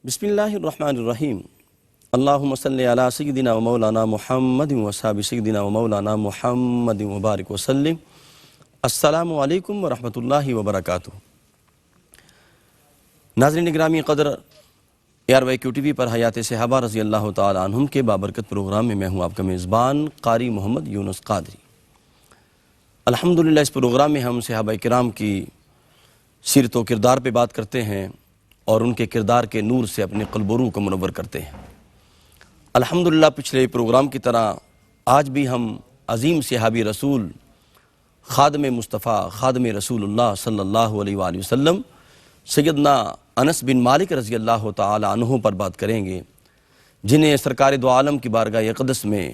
بسم اللہ الرحمن الرحیم اللہم صلی علی سیدنا و مولانا محمد و صحابہ سیدنا و مولانا محمد مبارک وسلم۔ السلام علیکم ورحمۃ اللہ وبرکاتہ۔ ناظرین گرامی قدر، ARY QTV پر حیات صحابہ رضی اللہ تعالی عنہم کے بابرکت پروگرام میں ہوں آپ کا میزبان قاری محمد یونس قادری۔ الحمدللہ اس پروگرام میں ہم صحابہ کرام کی سیرت و کردار پہ بات کرتے ہیں اور ان کے کردار کے نور سے اپنے قلب و روح کو منور کرتے ہیں۔ الحمدللہ پچھلے پروگرام کی طرح آج بھی ہم عظیم صحابی رسول خادم مصطفیٰ خادم رسول اللہ صلی اللہ علیہ وآلہ وسلم سیدنا انس بن مالک رضی اللہ تعالی عنہ پر بات کریں گے، جنہیں سرکار دو عالم کی بارگاہ اقدس میں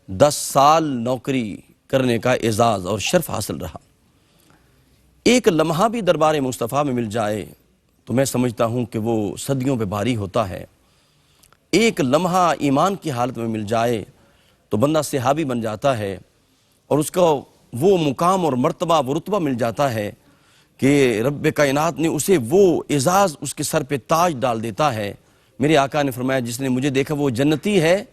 10 سال نوکری کرنے کا اعزاز اور شرف حاصل رہا۔ ایک لمحہ بھی دربار مصطفیٰ میں مل جائے تو میں سمجھتا ہوں کہ وہ صدیوں پہ بھاری ہوتا ہے۔ ایک لمحہ ایمان کی حالت میں مل جائے تو بندہ صحابی بن جاتا ہے، اور اس کو وہ مقام اور مرتبہ وہ رتبہ مل جاتا ہے کہ رب کائنات نے اسے وہ اعزاز اس کے سر پہ تاج ڈال دیتا ہے۔ میرے آقا نے فرمایا جس نے مجھے دیکھا وہ جنتی ہے،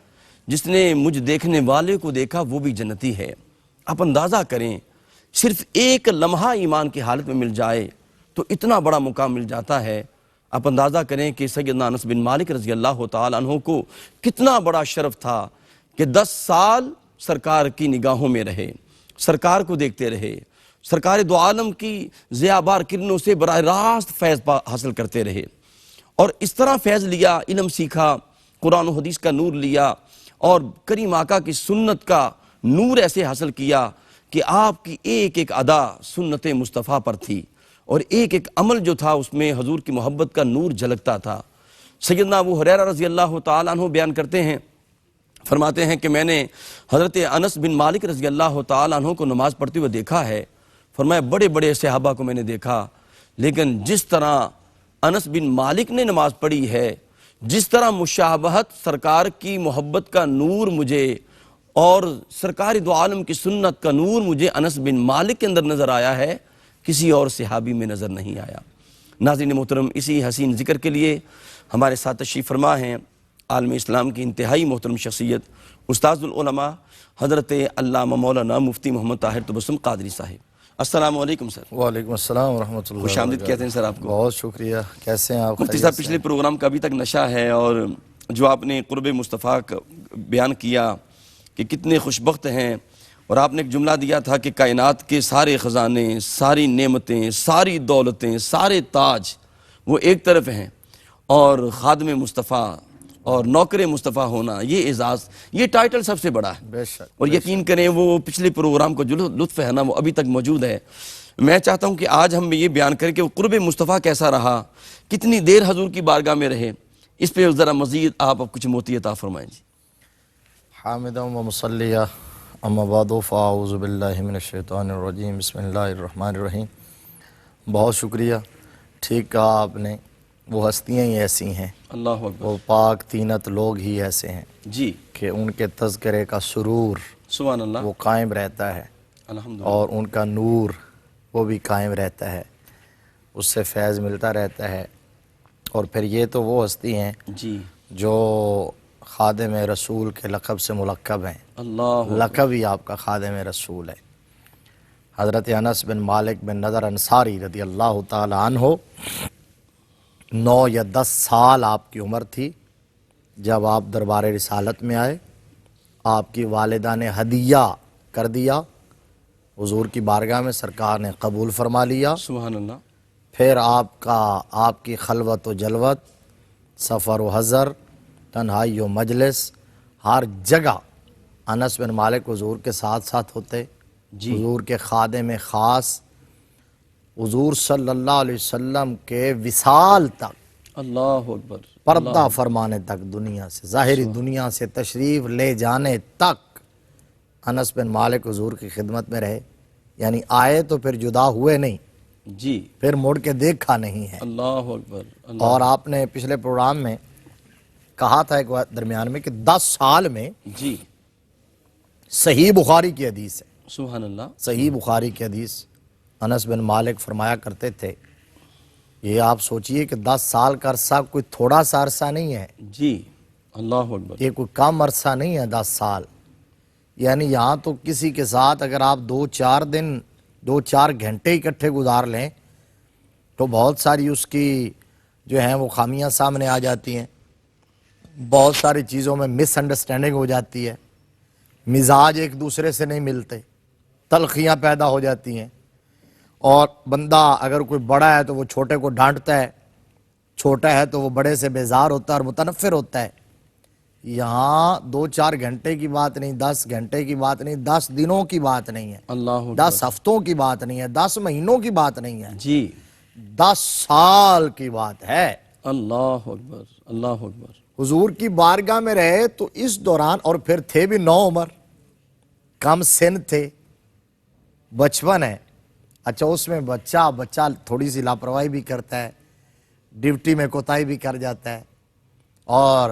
جس نے مجھ دیکھنے والے کو دیکھا وہ بھی جنتی ہے۔ آپ اندازہ کریں، صرف ایک لمحہ ایمان کی حالت میں مل جائے تو اتنا بڑا مقام مل جاتا ہے۔ آپ اندازہ کریں کہ سیدنا انس بن مالک رضی اللہ تعالی عنہ کو کتنا بڑا شرف تھا کہ 10 سال سرکار کی نگاہوں میں رہے، سرکار کو دیکھتے رہے، سرکار دو عالم کی ضیابار کرنوں سے براہ راست فیض حاصل کرتے رہے، اور اس طرح فیض لیا، علم سیکھا، قرآن و حدیث کا نور لیا، اور کریم آقا کی سنت کا نور ایسے حاصل کیا کہ آپ کی ایک ایک ادا سنت مصطفیٰ پر تھی، اور ایک ایک عمل جو تھا اس میں حضور کی محبت کا نور جھلکتا تھا۔ سیدنا ابو ہریرہ رضی اللہ تعالیٰ عنہ بیان کرتے ہیں، فرماتے ہیں کہ میں نے حضرت انس بن مالک رضی اللہ تعالیٰ عنہ کو نماز پڑھتے ہوئے دیکھا ہے۔ فرمایا بڑے بڑے صحابہ کو میں نے دیکھا، لیکن جس طرح انس بن مالک نے نماز پڑھی ہے، جس طرح مشابہت سرکار کی محبت کا نور مجھے اور سرکار دو عالم کی سنت کا نور مجھے انس بن مالک کے اندر نظر آیا ہے، کسی اور صحابی میں نظر نہیں آیا۔ ناظرین محترم، اسی حسین ذکر کے لیے ہمارے ساتھ تشریف فرما ہیں عالم اسلام کی انتہائی محترم شخصیت استاذ العلماء حضرت علامہ مولانا مفتی محمد طاہر تبسم قادری صاحب۔ السلام علیکم سر۔ وعلیکم السلام ورحمۃ اللہ۔ خوش آمدید کہتے ہیں سر آپ کو۔ بہت شکریہ، کیسے ہیں آپ؟ مفتی صاحب پچھلے پروگرام کا ابھی تک نشہ ہے، اور جو آپ نے قرب مصطفیٰ کا بیان کیا کہ کتنے خوشبخت ہیں، اور آپ نے ایک جملہ دیا تھا کہ کائنات کے سارے خزانے، ساری نعمتیں، ساری دولتیں، سارے تاج وہ ایک طرف ہیں، اور خادم مصطفیٰ اور نوکر مصطفیٰ ہونا یہ اعزاز، یہ ٹائٹل سب سے بڑا ہے۔ بے شک، اور یقین کریں وہ پچھلے پروگرام کو جو لطف ہے نا وہ ابھی تک موجود ہے۔ میں چاہتا ہوں کہ آج ہم یہ بیان کریں کہ وہ قرب مصطفیٰ کیسا رہا، کتنی دیر حضور کی بارگاہ میں رہے، اس پہ ذرا مزید آپ کچھ موتی عطا فرمائیں جی۔ حامدہ و مصلیہ، اما بعد فاعوذ باللہ من الشیطان الرجیم، بسم اللہ الرحمن الرحیم۔ بہت شکریہ، ٹھیک کہا آپ نے، وہ ہستیاں ہی ایسی ہیں، اللہ اکبر، وہ پاک تینت لوگ ہی ایسے ہیں جی کہ ان کے تذکرے کا سرور سبحان اللہ، وہ قائم رہتا ہے، الحمدللہ، اور ان کا نور وہ بھی قائم رہتا ہے، اس سے فیض ملتا رہتا ہے۔ اور پھر یہ تو وہ ہستی ہیں جی جو خادم رسول کے لقب سے ملقب ہیں، اللہ لقب ہی آپ کا خادم رسول ہے۔ حضرت انس بن مالک بن نضر انصاری رضی اللہ تعالی عنہ 9 یا 10 سال آپ کی عمر تھی جب آپ دربار رسالت میں آئے۔ آپ کی والدہ نے ہدیہ کر دیا، حضور کی بارگاہ میں سرکار نے قبول فرما لیا۔ سبحان اللہ، پھر آپ کی خلوت و جلوت، سفر و حضر، تنہائی و مجلس، ہر جگہ انس بن مالک حضور کے ساتھ ساتھ ہوتے، جی حضور کے خادم خاص، حضور صلی اللہ علیہ وسلم کے وصال تک، اللہ اکبر، پردہ فرمانے تک، دنیا سے، ظاہری دنیا سے تشریف لے جانے تک انس بن مالک حضور کی خدمت میں رہے۔ یعنی آئے تو پھر جدا ہوئے نہیں، جی پھر مڑ کے دیکھا نہیں ہے۔ اللہ اکبر، اللہ، اور آپ نے پچھلے پروگرام میں کہا تھا ایک درمیان میں کہ 10 سال میں جی صحیح بخاری کی حدیث ہے، سبحان اللہ، صحیح بخاری کی حدیث، انس بن مالک فرمایا کرتے تھے یہ آپ سوچئے کہ 10 سال کا عرصہ کوئی تھوڑا سا عرصہ نہیں ہے، جی اللہ اکبر، یہ کوئی کم عرصہ نہیں ہے 10 سال. یعنی یہاں تو کسی کے ساتھ اگر آپ 2-4 دن 2-4 گھنٹے اکٹھے گزار لیں تو بہت ساری اس کی جو ہیں وہ خامیاں سامنے آ جاتی ہیں، بہت ساری چیزوں میں مس انڈرسٹینڈنگ ہو جاتی ہے، مزاج ایک دوسرے سے نہیں ملتے، تلخیاں پیدا ہو جاتی ہیں. اور بندہ اگر کوئی بڑا ہے تو وہ چھوٹے کو ڈانٹتا ہے، چھوٹا ہے تو وہ بڑے سے بیزار ہوتا ہے اور متنفر ہوتا ہے. یہاں 2-4 گھنٹے کی بات نہیں، 10 گھنٹے کی بات نہیں، 10 دنوں کی بات نہیں ہے، اللہ 10 اکبر، ہفتوں کی بات نہیں ہے، 10 مہینوں کی بات نہیں ہے، جی 10 سال کی بات ہے. اللہ اکبر، اللہ اکبر، حضور کی بارگاہ میں رہے تو اس دوران، اور پھر تھے بھی نو عمر، کم سن تھے، بچپن ہے. اچھا اس میں بچہ تھوڑی سی لاپرواہی بھی کرتا ہے، ڈیوٹی میں کوتاہی بھی کر جاتا ہے، اور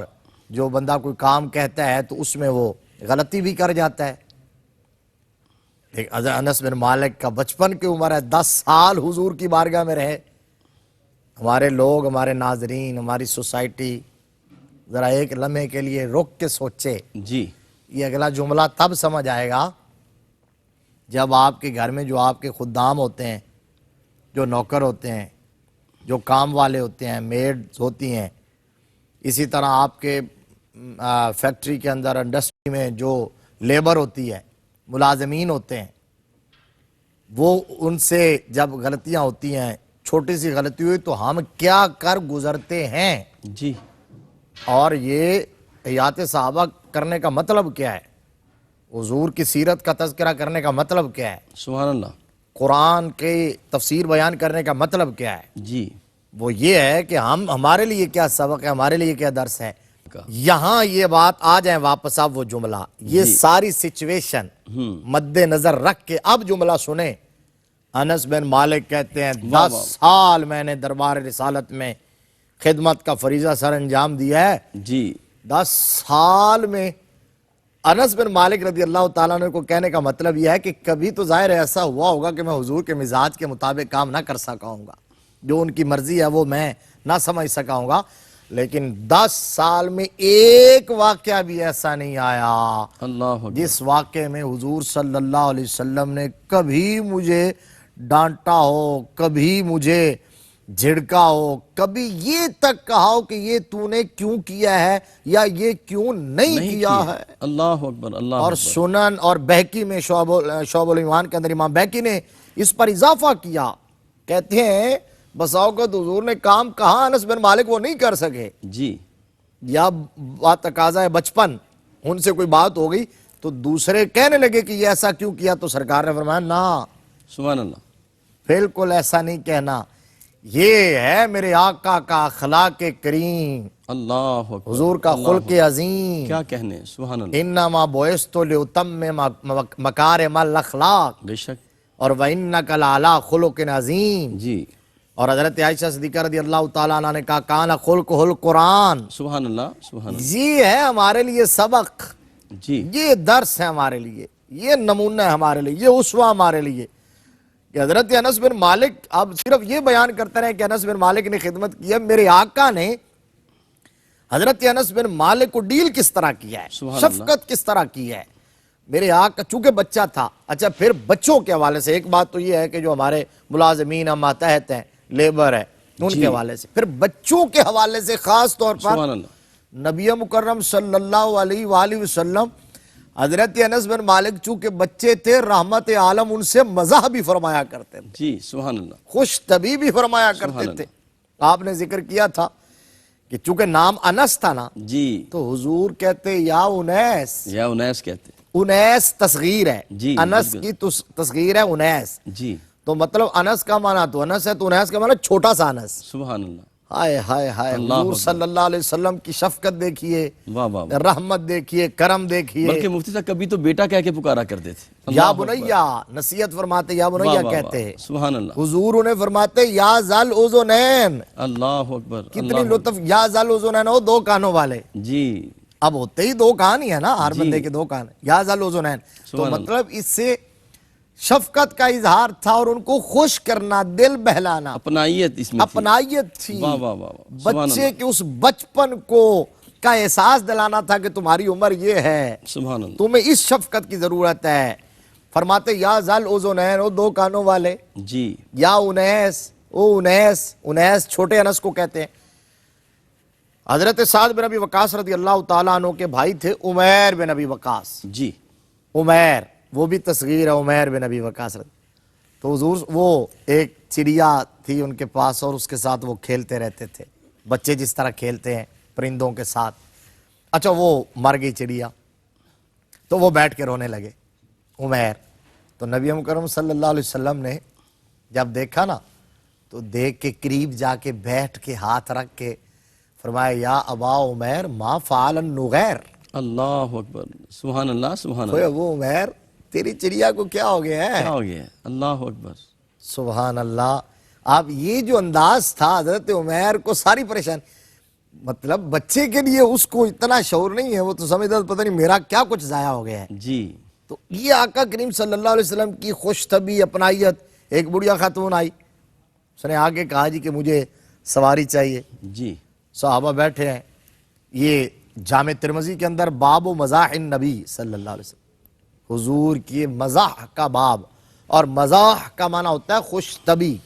جو بندہ کوئی کام کہتا ہے تو اس میں وہ غلطی بھی کر جاتا ہے. حضرت انس بن مالک کا بچپن کی عمر ہے، 10 سال حضور کی بارگاہ میں رہے. ہمارے لوگ، ہمارے ناظرین، ہماری سوسائٹی ذرا ایک لمحے کے لیے رک کے سوچے. جی یہ اگلا جملہ تب سمجھ آئے گا جب آپ کے گھر میں جو آپ کے خدام ہوتے ہیں، جو نوکر ہوتے ہیں، جو کام والے ہوتے ہیں، میڈز ہوتی ہیں، اسی طرح آپ کے فیکٹری کے اندر، انڈسٹری میں جو لیبر ہوتی ہے، ملازمین ہوتے ہیں، وہ ان سے جب غلطیاں ہوتی ہیں، چھوٹی سی غلطی ہوئی تو ہم کیا کر گزرتے ہیں. جی اور یہ حیات صحابہ کرنے کا مطلب کیا ہے، حضور کی سیرت کا تذکرہ کرنے کا مطلب کیا ہے، سبحان اللہ، قرآن کی تفسیر بیان کرنے کا مطلب کیا ہے. جی وہ یہ ہے کہ ہمارے لیے کیا سبق ہے، ہمارے لیے کیا درس ہے. یہاں یہ بات آ جائیں واپس، اب وہ جملہ، یہ ساری سچویشن مد نظر رکھ کے اب جملہ سنیں. انس بن مالک کہتے ہیں 10 سال میں نے دربار رسالت میں خدمت کا فریضہ سر انجام دیا ہے. جی 10 سال میں انس بن مالک رضی اللہ تعالیٰ عنہ کو کہنے کا مطلب یہ ہے کہ کبھی تو ظاہر ایسا ہوا ہوگا کہ میں حضور کے مزاج کے مطابق کام نہ کر سکا ہوں گا، جو ان کی مرضی ہے وہ میں نہ سمجھ سکا ہوں گا، لیکن 10 سال میں ایک واقعہ بھی ایسا نہیں آیا اللہ اکبر، جس واقعے میں حضور صلی اللہ علیہ وسلم نے کبھی مجھے ڈانٹا ہو، کبھی مجھے جھڑکا ہو، کبھی یہ تک کہا ہو کہ یہ تو نے کیوں کیا ہے یا یہ کیوں نہیں کیا ہے. اللہ اکبر، اللہ اور اکبر، سنن اور بہقی میں شعب الایمان کے اندر امام بہقی نے اس پر اضافہ کیا. کہتے ہیں بسا اوقات حضور نے کام کہا انس بن مالک وہ نہیں کر سکے، جی یا بات تقاضا ہے بچپن، ان سے کوئی بات ہو گئی تو دوسرے کہنے لگے کہ یہ ایسا کیوں کیا، تو سرکار نے فرمایا نہ، سبحان اللہ، بالکل ایسا نہیں کہنا. یہ ہے میرے آقا کا اخلاق کریم، اللہ اکبر، حضور کا خلق عظیم. کیا کہنے، سبحان اللہ، انما بعثت لاتمم مکارم الاخلاق بے شک، اور وانک لعلی خلق عظیم. جی اور حضرت عائشہ صدیقہ رضی اللہ تعالیٰ عنہ نے کہا کان خلقہ القرآن. سبحان اللہ، سبحان اللہ، یہ ہے ہمارے لیے سبق، جی یہ درس ہے ہمارے لیے، یہ نمونہ ہے ہمارے لیے، یہ اسوہ ہمارے لیے کہ حضرت انس بن مالک اب صرف یہ بیان کرتے رہے کہ انس بن مالک نے خدمت کی ہے. میرے آقا نے حضرت انس بن مالک کو ڈیل کس طرح کیا ہے، سبحان اللہ، شفقت کس طرح کی ہے. میرے آقا چونکہ بچہ تھا. اچھا پھر بچوں کے حوالے سے ایک بات تو یہ ہے کہ جو ہمارے ملازمین ہیں، ماتحت ہیں، لیبر ہے، ان کے حوالے سے، پھر بچوں کے حوالے سے خاص طور پر سبحان اللہ، نبی مکرم صلی اللہ علیہ وآلہ وسلم حضرت انس بن مالک چونکہ بچے تھے، رحمت عالم ان سے مزاح بھی فرمایا کرتے تھے، جی سبحان اللہ، خوش طبی بھی فرمایا کرتے تھے. آپ نے ذکر کیا تھا کہ چونکہ نام انس تھا نا، جی تو حضور کہتے یا انیس. یا انیس کہتے، انیس تصغیر ہے، جی، انس کی تصغیر ہے انیس، جی تو مطلب انس کا معنی تو انس ہے، تو انیس کا معنی چھوٹا سا انس. سبحان اللہ، ہائے ہائے ہائے، حضور صلی اللہ علیہ وسلم کی شفقت دیکھیے، واہ واہ واہ. رحمت دیکھیے، کرم دیکھیے. بلکہ مفتی صاحب کبھی تو بیٹا کہہ کے پکارا کرتے تھے، یا بنیا نصیحت فرماتے، یا بنیا کہتے ہیں. سبحان اللہ، حضور انہیں فرماتے یا ذل اذنین. اللہ اکبر، کتنی لطف، یا ذل اذنین ہو، 2 کانوں والے. جی اب ہوتے ہی 2 کان ہی ہے نا، ہر بندے کے 2 کان، یا ذل اذنین. تو سبحان مطلب اس سے شفقت کا اظہار تھا اور ان کو خوش کرنا، دل بہلانا، اپنائیت اس میں تھی۔ اپنائیت تھی، واہ واہ واہ واہ، سبحان بچے کے اس بچپن کو کا احساس دلانا تھا کہ تمہاری عمر یہ ہے، سبحان اللہ۔ تمہیں اس شفقت کی ضرورت ہے۔ فرماتے یا ذل اذنین، او دو کانوں والے، جی یا انیس، او انیس، انیس چھوٹے انس کو کہتے ہیں۔ حضرت سعد بن ابی وقاص رضی اللہ تعالیٰ عنہ کے بھائی تھے عمیر بن ابی وقاص۔ جی عمیر، وہ بھی تصغیر ہے عمیر بن ابی وقاص۔ تو حضور وہ ایک چڑیا تھی ان کے پاس اور اس کے ساتھ وہ کھیلتے رہتے تھے، بچے جس طرح کھیلتے ہیں پرندوں کے ساتھ۔ اچھا وہ مر گئی چڑیا تو وہ بیٹھ کے رونے لگے عمیر۔ تو نبی مکرم صلی اللہ علیہ وسلم نے جب دیکھا نا تو دیکھ کے قریب جا کے بیٹھ کے ہاتھ رکھ کے فرمایا یا ابا عمیر ما فعل النغیر، اللہ اکبر، سبحان اللہ سبحان اللہ۔ وہ عمیر تیری چڑیا کو کیا ہو گیا ہے؟ کیا ہو گیا ہے؟ اللہ اکبر۔ سبحان اللہ۔ آپ یہ جو انداز تھا حضرت عمیر کو ساری پریشان، مطلب بچے کے لیے اس کو اتنا شعور نہیں ہے، وہ تو سمجھتا پتہ نہیں میرا کیا کچھ ضائع ہو گیا ہے۔ جی تو یہ آقا کریم صلی اللہ علیہ وسلم کی خوش طبی اپنائیت۔ ایک بڑھیا خاتون آئی، اس نے آگے کہا جی کہ مجھے سواری چاہیے۔ جی صحابہ بیٹھے ہیں، یہ جامع ترمذی کے اندر باب و مزاح النبی صلی اللہ علیہ وسلم، حضور کی مزاح کا باب، اور مزاح کا معنی ہوتا ہے خوش طبی،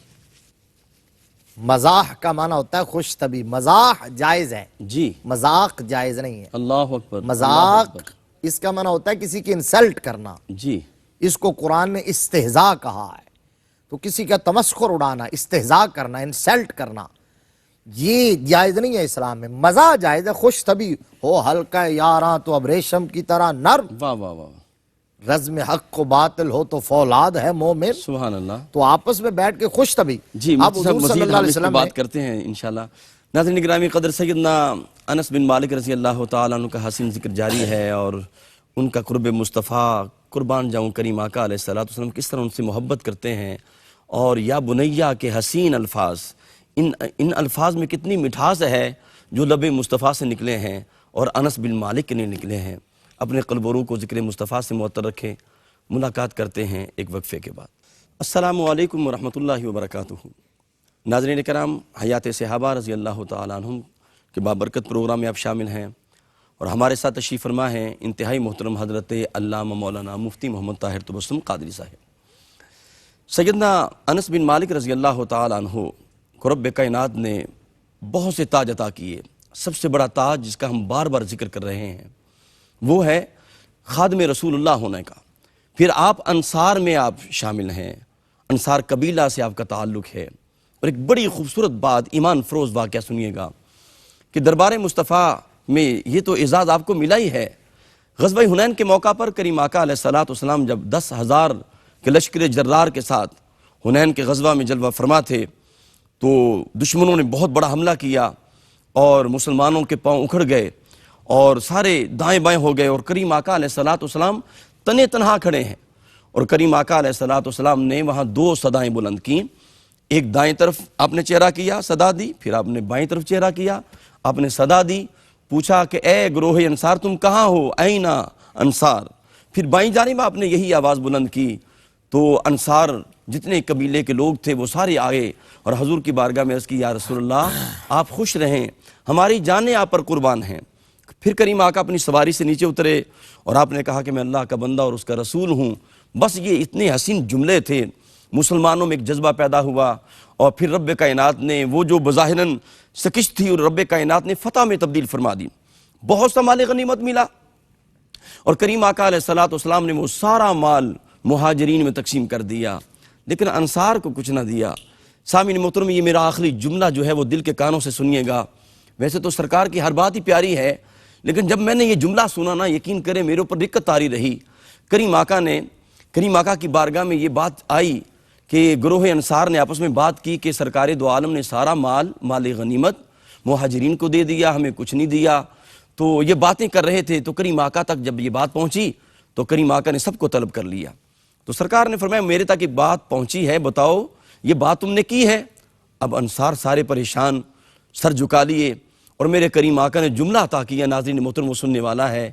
مزاح کا معنی ہوتا ہے خوش طبی۔ مزاح جائز ہے، جی مذاق جائز نہیں ہے۔ اللہ اکبر۔ اللہ مذاق اکبر۔ اس کا معنی ہوتا ہے کسی کی انسلٹ کرنا، جی اس کو قرآن نے استہزاء کہا ہے۔ تو کسی کا تمسخر اڑانا، استہزاء کرنا، انسلٹ کرنا، یہ جائز نہیں ہے اسلام میں۔ مزاح جائز ہے، خوش طبی ہو، ہلکا یاراں تو اب ریشم کی طرح نرم، واہ واہ واہ، رزم حق و باطل ہو تو فولاد ہے مومن۔ سبحان اللہ۔ تو آپس میں بیٹھ کے خوش طبی۔ جی اب مفتی صاحب حضور صلی مزید اللہ ہم علیہ اس پہ وسلم بات کرتے ہیں انشاءاللہ۔ ناظرین گرامی قدر، سیدنا انس بن مالک رضی اللہ تعالیٰ عنہ کا حسین ذکر جاری ہے، اور ان کا قرب مصطفیٰ، قربان جاؤں کریم آقا علیہ الصلوۃ والسلام کس طرح ان سے محبت کرتے ہیں، اور یا بنیہ کے حسین الفاظ، ان الفاظ میں کتنی مٹھاس ہے جو لب مصطفیٰ سے نکلے ہیں اور انس بن مالک کے لیے نکلے ہیں۔ اپنے قلب و روح کو ذکر مصطفیٰ سے معطر رکھیں۔ ملاقات کرتے ہیں ایک وقفے کے بعد۔ السلام علیکم ورحمۃ اللہ وبرکاتہ۔ ناظرین کرام، حیات صحابہ رضی اللہ تعالیٰ عنہم کے بابرکت پروگرام میں آپ شامل ہیں، اور ہمارے ساتھ تشریف فرما ہیں انتہائی محترم حضرت علامہ مولانا مفتی محمد طاہر تبسم قادری صاحب۔ سیدنا انس بن مالک رضی اللہ تعالیٰ عنہ کو رب کائنات نے بہت سے تاج عطا کیے۔ سب سے بڑا تاج جس کا ہم بار بار ذکر کر رہے ہیں وہ ہے خادم رسول اللہ ہونے کا۔ پھر آپ انصار میں آپ شامل ہیں، انصار قبیلہ سے آپ کا تعلق ہے، اور ایک بڑی خوبصورت بات، ایمان فروز واقعہ سنیے گا کہ دربار مصطفیٰ میں یہ تو اعزاز آپ کو ملا ہی ہے۔ غزوہ حنین کے موقع پر کریم آقا علیہ الصلوۃ والسلام جب 10,000 کے لشکر جرار کے ساتھ حنین کے غزوہ میں جلوہ فرما تھے، تو دشمنوں نے بہت بڑا حملہ کیا اور مسلمانوں کے پاؤں اکھڑ گئے اور سارے دائیں بائیں ہو گئے، اور کریم آقا علیہ الصلوۃ والسلام تنے تنہا کھڑے ہیں۔ اور کریم آقا علیہ الصلوۃ والسلام نے وہاں 2 صدائیں بلند کیں۔ ایک دائیں طرف آپ نے چہرہ کیا، صدا دی، پھر آپ نے بائیں طرف چہرہ کیا، آپ نے صدا دی، پوچھا کہ اے گروہ انصار تم کہاں ہو، اینا انصار۔ پھر بائیں جانب آپ نے یہی آواز بلند کی، تو انصار جتنے قبیلے کے لوگ تھے وہ سارے آئے اور حضور کی بارگاہ میں عرض کی یا رسول اللہ آپ خوش رہیں، ہماری جانیں آپ پر قربان ہیں۔ پھر کریم آقا اپنی سواری سے نیچے اترے اور آپ نے کہا کہ میں اللہ کا بندہ اور اس کا رسول ہوں۔ بس یہ اتنے حسین جملے تھے، مسلمانوں میں ایک جذبہ پیدا ہوا، اور پھر رب کائنات نے وہ جو بظاہراً سکش تھی اور رب کائنات نے فتح میں تبدیل فرما دی۔ بہت سا مال غنیمت ملا، اور کریم آقا علیہ الصلوۃ والسلام نے وہ سارا مال مہاجرین میں تقسیم کر دیا، لیکن انصار کو کچھ نہ دیا۔ سامعین محترم، یہ میرا آخری جملہ جو ہے وہ دل کے کانوں سے سنیے گا۔ ویسے تو سرکار کی ہر بات ہی پیاری ہے، لیکن جب میں نے یہ جملہ سنا نا، یقین کریں میرے اوپر دقت طاری رہی۔ کریم آقا کی بارگاہ میں یہ بات آئی کہ گروہ انصار نے آپس میں بات کی کہ سرکار دو عالم نے سارا مال غنیمت مہاجرین کو دے دیا، ہمیں کچھ نہیں دیا۔ تو یہ باتیں کر رہے تھے، تو کریم آقا تک جب یہ بات پہنچی تو کریم آقا نے سب کو طلب کر لیا۔ تو سرکار نے فرمایا میرے تک ایک بات پہنچی ہے، بتاؤ یہ بات تم نے کی ہے؟ اب انصار سارے پریشان، سر جھکا لیے، اور میرے کریم آقا نے جملہ عطا کیا، ناظرین محترم وہ سننے والا ہے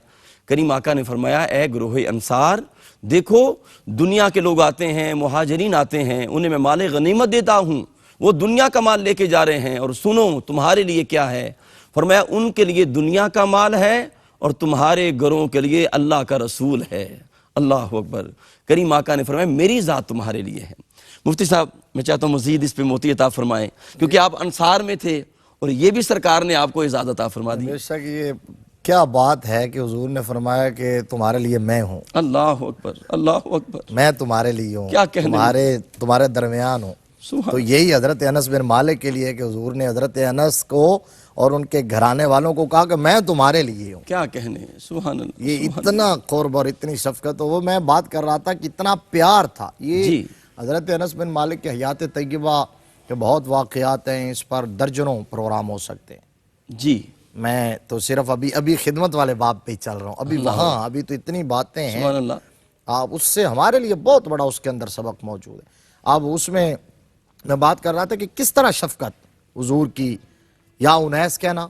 کریم آقا نے فرمایا اے گروہ انصار دیکھو دنیا کے لوگ آتے ہیں، مہاجرین آتے ہیں، انہیں میں مال غنیمت دیتا ہوں، وہ دنیا کا مال لے کے جا رہے ہیں، اور سنو تمہارے لیے کیا ہے؟ فرمایا ان کے لیے دنیا کا مال ہے اور تمہارے گھروں کے لیے اللہ کا رسول ہے۔ اللہ اکبر۔ کریم آقا نے فرمایا میری ذات تمہارے لیے ہے۔ مفتی صاحب میں چاہتا ہوں مزید اس پہ موتی عطا فرمائیں، کیونکہ آپ انصار میں تھے اور یہ بھی سرکار نے آپ کو اعزاز عطا فرما دی۔ بے شک یہ کیا بات ہے کہ حضور نے فرمایا کہ تمہارے لیے میں ہوں، اللہ اکبر، اللہ اکبر، میں تمہارے لیے ہوں، کیا کہنے تمہارے درمیان ہوں۔ سبحان تو یہی حضرت انس بن مالک کے لیے کہ حضور نے حضرت انس کو اور ان کے گھرانے والوں کو کہا کہ میں تمہارے لیے ہوں۔ کیا کہنے، سبحان اللہ۔ یہ اتنا قرب اور اتنی شفقت، وہ میں بات کر رہا تھا کہ اتنا پیار تھا۔ یہ جی حضرت انس بن مالک کے حیات طیبہ کے بہت واقعات ہیں، اس پر درجنوں پروگرام ہو سکتے ہیں۔ جی میں تو صرف ابھی خدمت والے باب پہ ہی چل رہا ہوں، ابھی تو اتنی باتیں ہیں، سبحان اللہ۔ آپ اس سے ہمارے لیے بہت بڑا اس کے اندر سبق موجود ہے۔ اب اس میں بات کر رہا تھا کہ کس طرح شفقت حضور کی، یا انیس کہنا،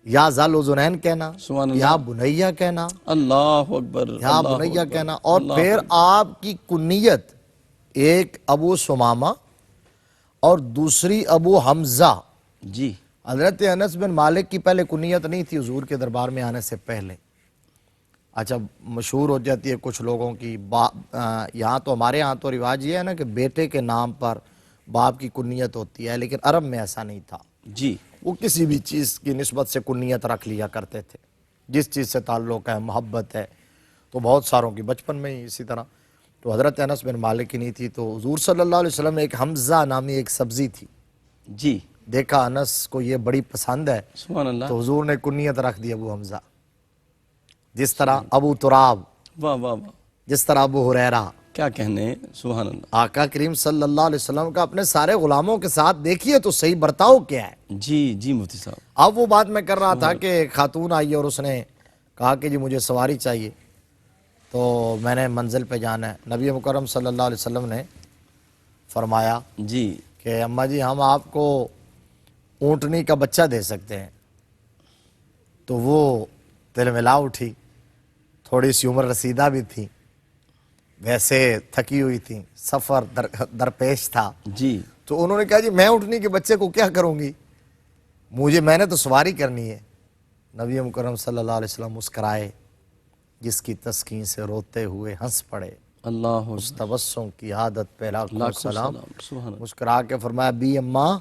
یا ذل ذنین کہنا، سبحان اللہ۔ یا بنیہ کہنا، اللہ اکبر، یا اللہ بنیہ اکبر، کہنا، اور اللہ پھر اکبر۔ آپ کی کنیت ایک ابو ثمامہ اور دوسری ابو حمزہ۔ جی حضرت انس بن مالک کی پہلے کنیت نہیں تھی حضور کے دربار میں آنے سے پہلے۔ اچھا مشہور ہو جاتی ہے کچھ لوگوں کی، یہاں تو ہمارے یہاں تو رواج یہ ہے نا کہ بیٹے کے نام پر باپ کی کنیت ہوتی ہے، لیکن عرب میں ایسا نہیں تھا۔ جی وہ کسی بھی چیز کی نسبت سے کنیت رکھ لیا کرتے تھے، جس چیز سے تعلق ہے، محبت ہے، تو بہت ساروں کی بچپن میں ہی اسی طرح۔ تو حضرت انس بن مالک کی نہیں تھی، تو حضور صلی اللہ علیہ وسلم ایک حمزہ نامی ایک سبزی تھی، جی دیکھا انس کو یہ بڑی پسند ہے، سبحان اللہ۔ تو حضور نے کنیت رکھ دی ابو حمزہ، جس طرح ابو تراب، واہ واہ واہ، جس طرح ابو ہریرہ۔ کیا کہنے، سبحان اللہ۔ آقا کریم صلی اللہ علیہ وسلم کا اپنے سارے غلاموں کے ساتھ دیکھیے تو صحیح برتاؤ کیا ہے۔ جی جی مفتی صاحب۔ اب وہ بات میں کر رہا تھا کہ ایک خاتون آئی اور اس نے کہا کہ جی مجھے سواری چاہیے، تو میں نے منزل پہ جانا ہے۔ نبی مکرم صلی اللہ علیہ وسلم نے فرمایا جی کہ اماں جی ہم آپ کو اونٹنی کا بچہ دے سکتے ہیں۔ تو وہ دل ملا اٹھی، تھوڑی سی عمر رسیدہ بھی تھی، ویسے تھکی ہوئی تھی، سفر درپیش تھا۔ جی تو انہوں نے کہا جی میں اونٹنی کے بچے کو کیا کروں گی، میں نے تو سواری کرنی ہے۔ نبی مکرم صلی اللہ علیہ وسلم مسکرائے، جس کی تسکین سے روتے ہوئے ہنس پڑے، اللہ اس تبسم کی عادت پہ لاکھوں لاکھوں سلام۔ سبحان اللہ۔ مسکرا کے فرمایا بی اماں،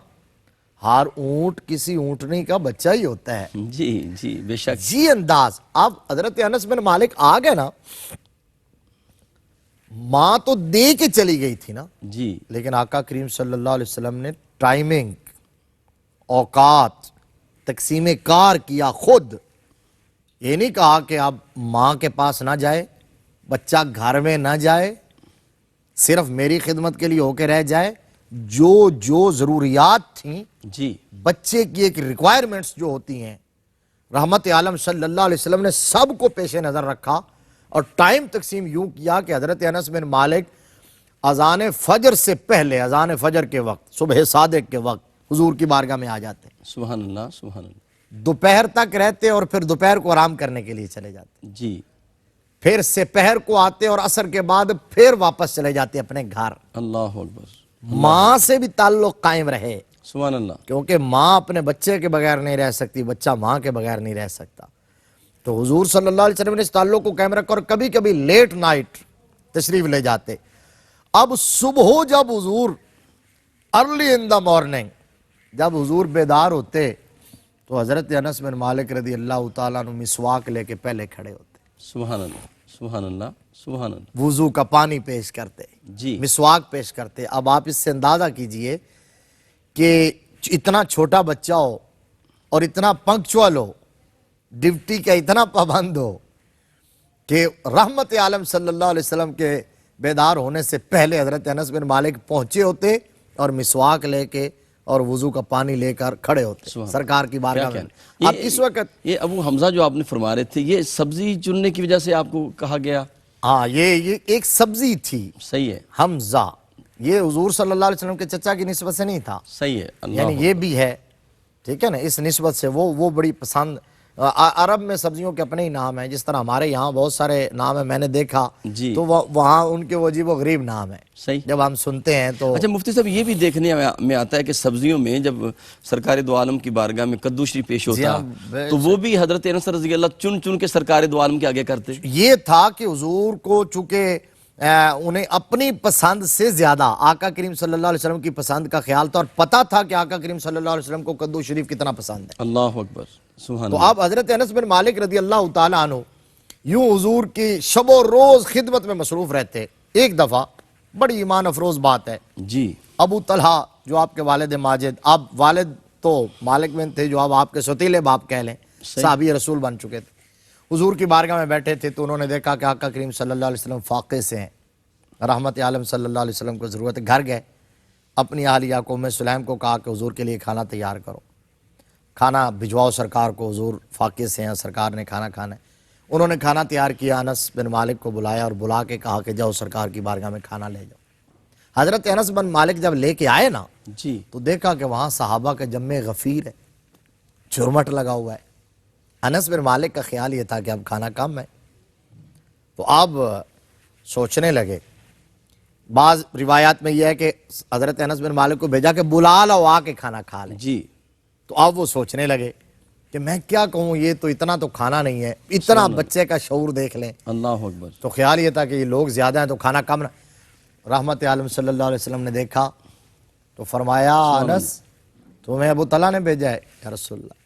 ہر اونٹ کسی اونٹنی کا بچہ ہی ہوتا ہے۔ جی جی بے شک۔ جی انداز۔ اب حضرت انس بن مالک آ گئے نا، ماں تو دے کے چلی گئی تھی نا، جی لیکن آقا کریم صلی اللہ علیہ وسلم نے ٹائمنگ، اوقات، تقسیم کار کیا خود۔ یہ نہیں کہا کہ اب ماں کے پاس نہ جائے، بچہ گھر میں نہ جائے، صرف میری خدمت کے لیے ہو کے رہ جائے۔ جو ضروریات تھیں جی بچے کی، ایک ریکوائرمنٹس جو ہوتی ہیں، رحمت عالم صلی اللہ علیہ وسلم نے سب کو پیش نظر رکھا، اور ٹائم تقسیم یوں کیا کہ حضرت انس بن مالک اذان فجر سے پہلے، اذان فجر کے وقت، صبح صادق کے وقت حضور کی بارگاہ میں آ جاتے، سبحان اللہ، سبحان اللہ۔ دوپہر تک رہتے اور پھر دوپہر کو آرام کرنے کے لیے چلے جاتے، جی پھر سپہر کو آتے اور عصر کے بعد پھر واپس چلے جاتے اپنے گھر۔ اللہ اکبر، ماں سے بھی تعلق قائم رہے، سبحان اللہ۔ کیونکہ ماں اپنے بچے کے بغیر نہیں رہ سکتی، بچہ ماں کے بغیر نہیں رہ سکتا۔ تو حضور صلی اللہ علیہ وسلم نے اس تعلق کو قائم رکھا، اور کبھی کبھی لیٹ نائٹ تشریف لے جاتے۔ اب صبح جب حضور ارلی ان دا مارننگ جب حضور بیدار ہوتے، تو حضرت انس بن مالک رضی اللہ تعالیٰ عنہ مسواک لے کے پہلے کھڑے ہوتے، سبحان اللہ، سبحان اللہ، سبحان اللہ۔ وضو کا پانی پیش کرتے، جی مسواک پیش کرتے۔ اب آپ اس سے اندازہ کیجئے کہ اتنا چھوٹا بچہ ہو اور اتنا پنکچوئل ہو، ڈیوٹی کا اتنا پابند ہو، کہ رحمت عالم صلی اللہ علیہ وسلم کے بیدار ہونے سے پہلے حضرت انس بن مالک پہنچے ہوتے اور مسواک لے کے اور وضو کا پانی لے کر کھڑے ہوتے سرکار کی بارگاہ میں۔ اب اس وقت یہ ابو حمزہ جو آپ نے فرما رہے تھے، یہ سبزی چننے کی وجہ سے آپ کو کہا گیا؟ ہاں، یہ ایک سبزی تھی، صحیح ہے، حمزہ۔ یہ حضور صلی اللہ علیہ وسلم کے چچا کی نسبت سے نہیں تھا، صحیح ہے، اللہ یعنی یہ بھی ہے، ٹھیک ہے نا، اس نسبت سے وہ بڑی پسند عرب میں سبزیوں کے اپنے ہی نام ہیں، جس طرح ہمارے یہاں بہت سارے نام ہیں، میں نے دیکھا جی تو وہاں ان کے وہ عجیب و غریب نام ہیں، صحیح. جب ہم سنتے ہیں تو اچھا مفتی صاحب یہ بھی دیکھنے میں آتا ہے کہ سبزیوں میں جب سرکار دو عالم کی بارگاہ میں کدو شریف پیش ہوتا تو وہ بھی حضرت انس رضی اللہ چن چن کے سرکار دو عالم کے آگے کرتے. یہ تھا کہ حضور کو چونکہ انہیں اپنی پسند سے زیادہ آقا کریم صلی اللہ علیہ وسلم کی پسند کا خیال تھا، اور پتہ تھا کہ آقا کریم صلی اللہ علیہ وسلم کو کدو شریف کتنا پسند ہے. اللہ اکبر سبحان تو اللہ. آپ حضرت انس بن مالک رضی اللہ تعالیٰ عنہ یوں حضور کی شب و روز خدمت میں مصروف رہتے. ایک دفعہ بڑی ایمان افروز بات ہے، جی ابو طلحہ جو آپ کے والد ماجد، اب والد تو مالک بن تھے جو اب آپ کے ستیلے باپ کہہ لیں، صحابی رسول بن چکے تھے، حضور کی بارگاہ میں بیٹھے تھے تو انہوں نے دیکھا کہ آقا کریم صلی اللہ علیہ وسلم فاقے سے ہیں، رحمت عالم صلی اللہ علیہ وسلم کو ضرورت ہے. گھر گئے، اپنی اہلیہ کو ام سلیم کو کہا کہ حضور کے لیے کھانا تیار کرو، کھانا بھجواؤ سرکار کو، حضور فاقے سے ہیں، سرکار نے کھانا کھانا ہے. انہوں نے کھانا تیار کیا، انس بن مالک کو بلایا اور بلا کے کہا کہ جاؤ سرکار کی بارگاہ میں کھانا لے جاؤ. حضرت انس بن مالک جب لے کے آئے نا جی تو دیکھا کہ وہاں صحابہ کا جمع غفیر ہے، چرمٹ لگا ہوا ہے. انس بن مالک کا خیال یہ تھا کہ اب کھانا کم ہے، تو آپ سوچنے لگے. بعض روایات میں یہ ہے کہ حضرت انس بن مالک کو بھیجا کہ بلا لاؤ آ کے کھانا کھا لیں. جی تو اب وہ سوچنے لگے کہ میں کیا کہوں، یہ تو اتنا تو کھانا نہیں ہے، اتنا بچے کا شعور دیکھ لیں. اللہ اکبر. تو خیال یہ تھا کہ یہ لوگ زیادہ ہیں تو کھانا کم نہ. رحمت عالم صلی اللہ علیہ وسلم نے دیکھا تو فرمایا انس تمہیں ابو طلحہ نے بھیجا ہے؟ یا رسول اللہ.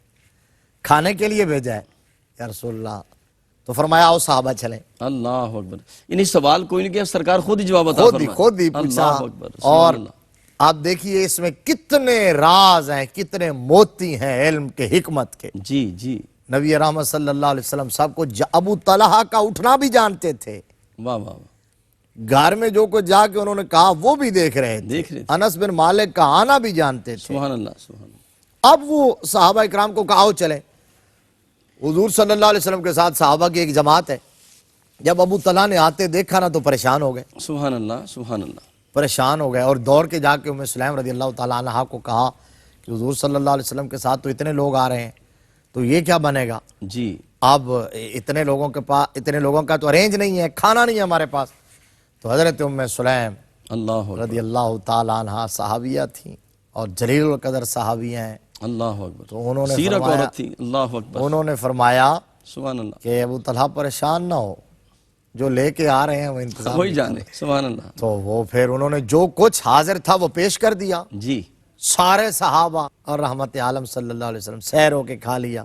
کھانے کے لیے بھیجا ہے؟ یا رسول اللہ. تو فرمایا آؤ صحابہ چلیں. اللہ اکبر. یعنی سوال کوئی نہیں کیا، سرکار خود ہی جواب عطا خود فرمائے. ہی پوچھا. اللہ اکبر سبحان اور اللہ. آپ دیکھیے اس میں کتنے راز ہیں، کتنے موتی ہیں علم کے، حکمت کے. جی جی نبی رحمت صلی اللہ علیہ وسلم سب کو ابو طلحہ کا اٹھنا بھی جانتے تھے، واہ واہ واہ. گھر میں جو کچھ جا کے انہوں نے کہا وہ بھی دیکھ رہے دیکھ تھے. رہے تھے. انس بن مالک کا آنا بھی جانتے تھے. سبحان اللہ سبحان اللہ. اب وہ صحابہ اکرام کو کہا چلیں. حضور صلی اللہ علیہ وسلم کے ساتھ صحابہ کی ایک جماعت ہے. جب ابو طلحہ نے آتے دیکھا نا تو پریشان ہو گئے، سبحان اللہ سبحان اللہ. پریشان ہو گئے اور دوڑ کے جا کے ام سلیم رضی اللہ تعالیٰ عنہا کو کہا کہ حضور صلی اللہ علیہ وسلم کے ساتھ تو اتنے لوگ آ رہے ہیں تو یہ کیا بنے گا؟ جی اب اتنے لوگوں کا تو ارینج نہیں ہے، کھانا نہیں ہے ہمارے پاس. تو حضرت ام سلیم اللہ اکبر. رضی اللہ تعالیٰ عنہا صحابیہ تھیں اور جلیل القدر صحابیہ ہیں. اللہ اکبر. تو انہوں نے سیرت فرمایا عورت تھی. اللہ اکبر انہوں نے فرمایا سبحان اللہ. کہ ابو طلحہ پریشان نہ ہو، جو لے کے آ رہے ہیں وہ انتظام وہی جانے. سبحان اللہ. تو وہ پھر انہوں نے جو کچھ حاضر تھا وہ پیش کر دیا. جی سارے صحابہ اور رحمت عالم صلی اللہ علیہ وسلم سیر ہو کے کھا لیا،